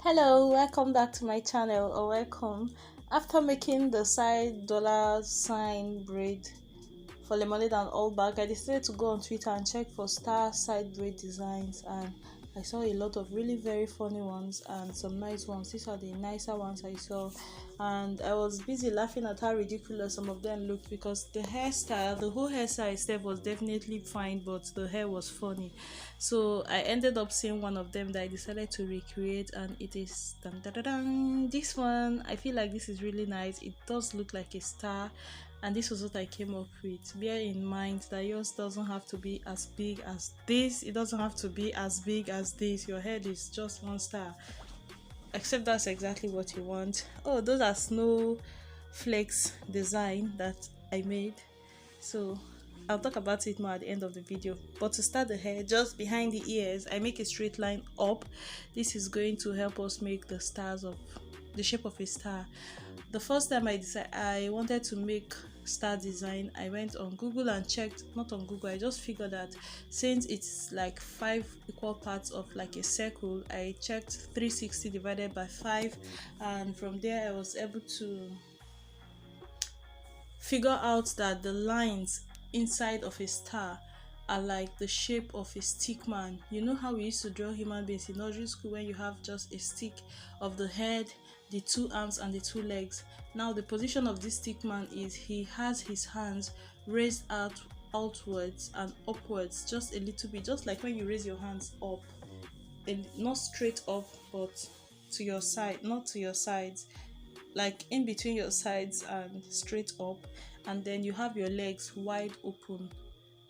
Hello, welcome back to my channel or welcome. After making the side dollar sign braid for lemonade and all back, I decided to go on Twitter and check for star side braid designs, and I saw a lot of really very funny ones and some nice ones. These are the nicer ones I saw, and I was busy laughing at how ridiculous some of them looked because the hairstyle, the whole hairstyle itself was definitely fine, but the hair was funny. So I ended up seeing one of them that I decided to recreate, and it is dun, dun, dun, dun, this one. I feel like this is really nice. It does look like a star, and this was what I came up with. Bear in mind that yours doesn't have to be as big as this, it doesn't have to be as big as this. Your head is just one star, except that's exactly what you want. Oh, those are snow flakes design that I made, so I'll talk about it more at the end of the video. But to start the hair, just behind the ears, I make a straight line up. This is going to help us make the stars of the shape of a star. The first time I wanted to make star design, I went on Google and checked. Not on Google, I just figured that since it's like 5 equal parts of like a circle, I checked 360 divided by 5, and from there I was able to figure out that the lines inside of a star are like the shape of a stick man. You know how we used to draw human beings in nursery school when you have just a stick of the head, the two arms and the two legs. Now the position of this stick man is he has his hands raised outwards and upwards just a little bit, just like when you raise your hands up, and not straight up but to your side, not to your sides, like in between your sides and straight up. And then you have your legs wide open,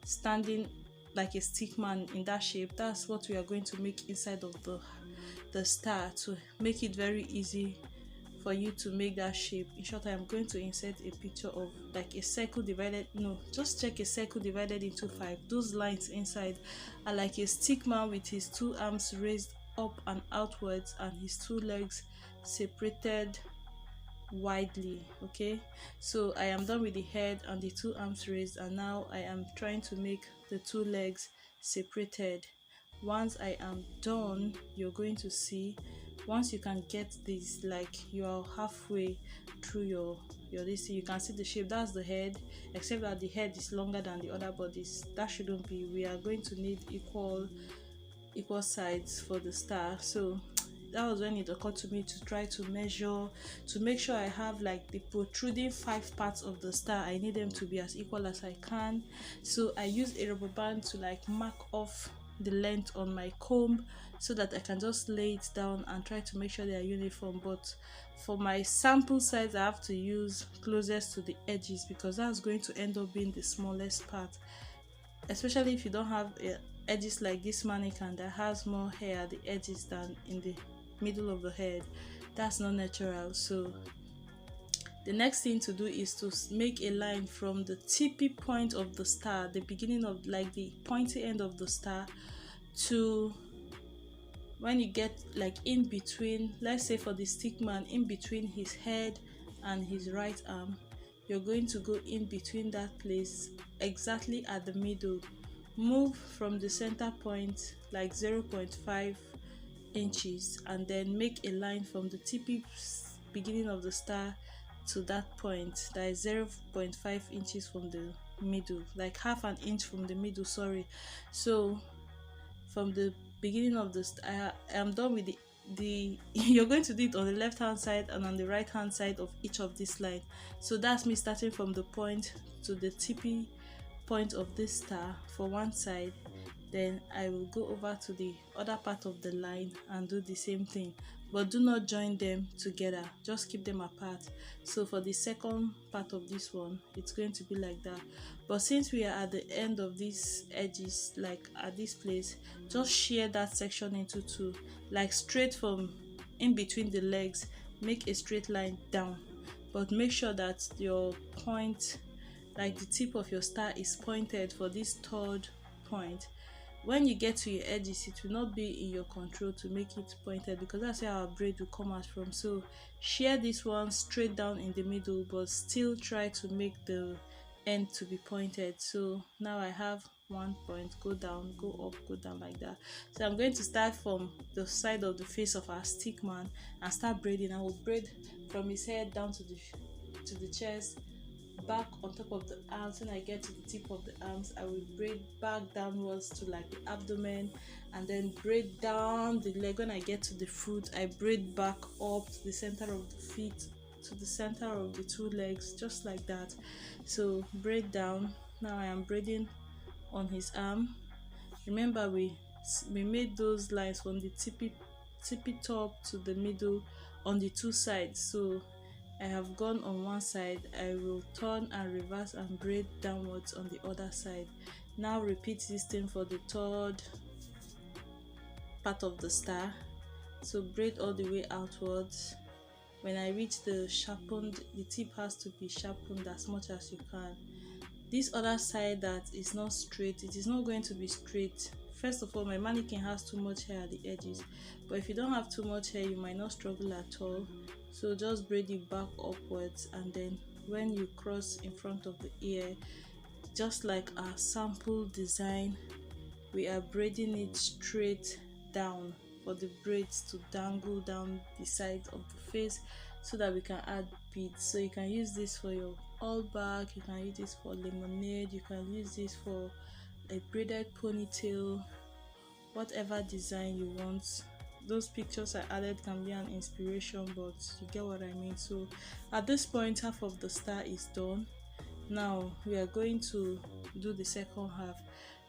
standing like a stick man in that shape. That's what we are going to make inside of the star to make it very easy for you to make that shape. In short, I am going to insert a picture of like a circle divided, no, just check a circle divided into 5. Those lines inside are like a stick man with his two arms raised up and outwards and his two legs separated widely. Okay, so I am done with the head and the two arms raised, and now I am trying to make the two legs separated. Once I am done, you're going to see, once you can get this, like you are halfway through your this, you can see the shape. That's the head, except that the head is longer than the other bodies. That shouldn't be. We are going to need equal sides for the star. So that was when it occurred to me to try to measure, to make sure I have like the protruding 5 parts of the star. I need them to be as equal as I can. So I use a rubber band to like mark off the length on my comb so that I can just lay it down and try to make sure they are uniform. But for my sample size, I have to use closest to the edges because that's going to end up being the smallest part, especially if you don't have edges like this mannequin that has more hair at the edges than in the middle of the head. That's not natural. So the next thing to do is to make a line from the tippy point of the star, the beginning of like the pointy end of the star, to when you get like in between, let's say for the stick man, in between his head and his right arm. You're going to go in between that place exactly at the middle, move from the center point like 0.5 inches, and then make a line from the tippy beginning of the star to that point that is 0.5 inches from the middle, like half an inch from the middle, sorry. So from the beginning of this, I am done with the you're going to do it on the left hand side and on the right hand side of each of these lines. So that's me starting from the point to the tippy point of this star for one side. Then I will go over to the other part of the line and do the same thing, but do not join them together, just keep them apart. So for the second part of this one, it's going to be like that. But since we are at the end of these edges, like at this place, just shear that section into 2, like straight from in between the legs, make a straight line down, but make sure that your point, like the tip of your star, is pointed for this third point. When you get to your edges, it will not be in your control to make it pointed because that's where our braid will come out from. So shear this one straight down in the middle, but still try to make the end to be pointed. So now I have one point, go down, go up, go down, like that. So I'm going to start from the side of the face of our stick man and start braiding. I will braid from his head down to the chest, back on top of the arms. When I get to the tip of the arms, I will braid back downwards to like the abdomen, and then braid down the leg. When I get to the foot, I braid back up to the center of the feet, to the center of the two legs, just like that. So braid down. Now I am braiding on his arm. Remember, we made those lines from the tippy top to the middle on the two sides. So I have gone on one side, I will turn and reverse and braid downwards on the other side. Now repeat this thing for the third part of the star. So braid all the way outwards. When I reach the sharpened, the tip has to be sharpened as much as you can. This other side that is not straight, it is not going to be straight. First of all, my mannequin has too much hair at the edges, but if you don't have too much hair, you might not struggle at all. So just braid it back upwards, and then when you cross in front of the ear, just like our sample design, we are braiding it straight down for the braids to dangle down the side of the face, so that we can add beads. So you can use this for your all back, you can use this for lemonade, you can use this for a braided ponytail, whatever design you want. Those pictures I added can be an inspiration, but you get what I mean. So at this point, half of the star is done. Now we are going to do the second half,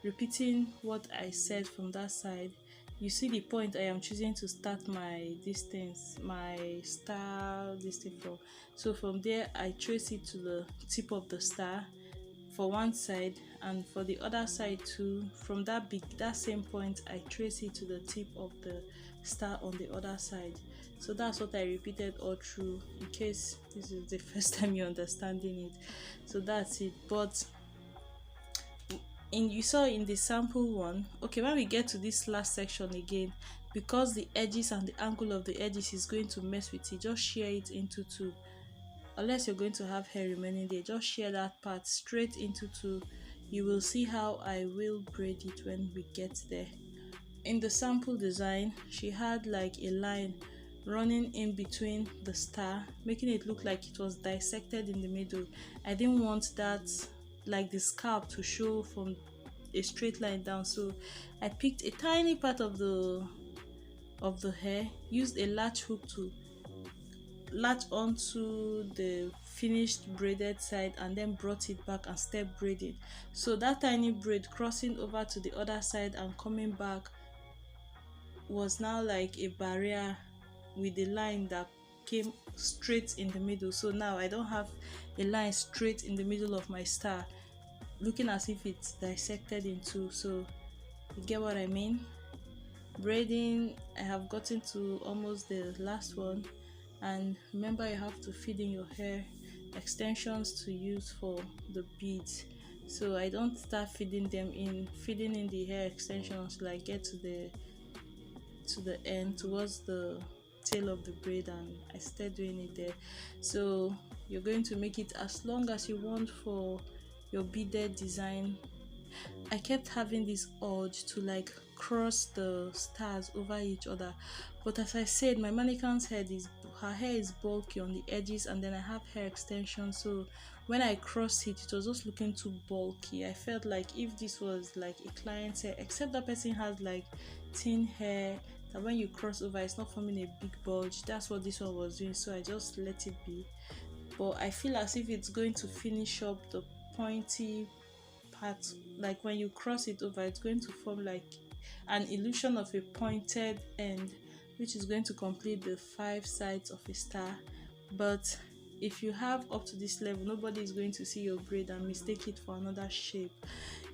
repeating what I said from that side. You see the point I am choosing to start my distance, my star distance from. So from there I trace it to the tip of the star for one side, and for the other side too. From that same point, I trace it to the tip of the star on the other side. So that's what I repeated all through, in case this is the first time you're understanding it. So that's it. But you saw in the sample one, okay, when we get to this last section again, because the edges and the angle of the edges is going to mess with it, just shear it into two. Unless you're going to have hair remaining there, just shear that part straight into two. You will see how I will braid it when we get there. In the sample design, she had like a line running in between the star, making it look like it was dissected in the middle. I didn't want that, like the scalp to show from a straight line down, so I picked a tiny part of the hair, used a latch hook to latch onto the finished braided side, and then brought it back and step braided. So that tiny braid crossing over to the other side and coming back was now like a barrier with the line that came straight in the middle. So now I don't have a line straight in the middle of my star looking as if it's dissected in two. So you get what I mean? Braiding, I have gotten to almost the last one, and remember, you have to feed in your hair extensions to use for the beads. So I don't start feeding in the hair extensions like get to the end towards the tail of the braid, and I start doing it there. So you're going to make it as long as you want for your beaded design. I kept having this urge to like cross the stars over each other, but as I said, my mannequin's her hair is bulky on the edges, and then I have hair extensions, so when I crossed it, it was just looking too bulky. I felt like if this was like a client's hair, except that person has like thin hair, that when you cross over it's not forming a big bulge. That's what this one was doing, so I just let it be. But I feel as if it's going to finish up the pointy part, like when you cross it over, it's going to form like an illusion of a pointed end, which is going to complete the 5 sides of a star. But if you have up to this level, nobody is going to see your braid and mistake it for another shape.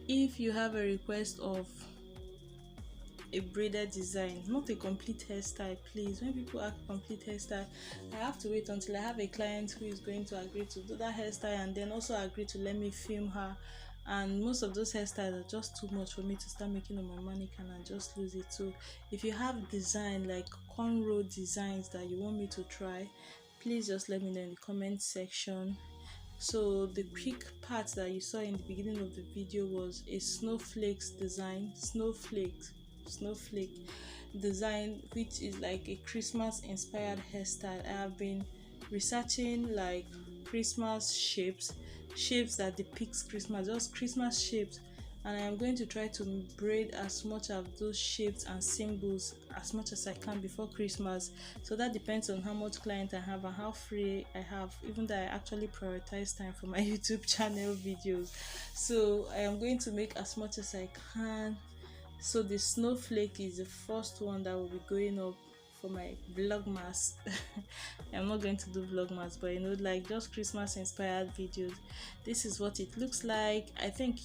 If you have a request of a braided design, not a complete hairstyle, please, when people ask complete hairstyle, I have to wait until I have a client who is going to agree to do that hairstyle and then also agree to let me film her. And most of those hairstyles are just too much for me to start making on my mannequin and just lose it. So if you have design like cornrow designs that you want me to try, please just let me know in the comment section. So the quick part that you saw in the beginning of the video was a snowflakes design, snowflake design, which is like a Christmas inspired hairstyle. I have been researching like Christmas shapes that depicts Christmas, just Christmas shapes, and I am going to try to braid as much of those shapes and symbols as much as I can before Christmas. So that depends on how much client I have and how free I have, even though I actually prioritize time for my YouTube channel videos. So I am going to make as much as I can. So the snowflake is the first one that will be going up for my vlogmas. I'm not going to do vlogmas, but like just Christmas inspired videos. This is what it looks like. I think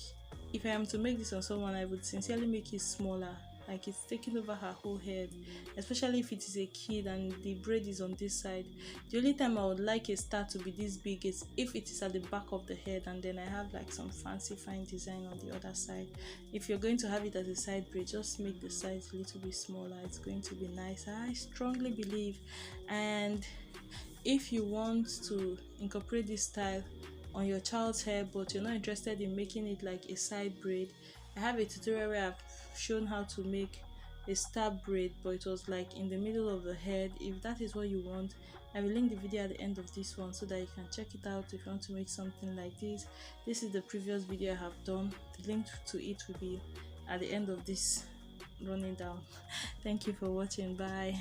if I am to make this on someone, I would sincerely make it smaller, like it's taking over her whole head, especially if it is a kid and the braid is on this side. The only time I would like a star to be this big is if it is at the back of the head, and then I have like some fancy fine design on the other side. If you're going to have it as a side braid, just make the sides a little bit smaller. It's going to be nice, I strongly believe. And if you want to incorporate this style on your child's hair but you're not interested in making it like a side braid, I have a tutorial where I've shown how to make a star braid, but it was like in the middle of the head. If that is what you want, I will link the video at the end of this one so that you can check it out if you want to make something like this. This is the previous video I have done. The link to it will be at the end of this running down. Thank you for watching. Bye.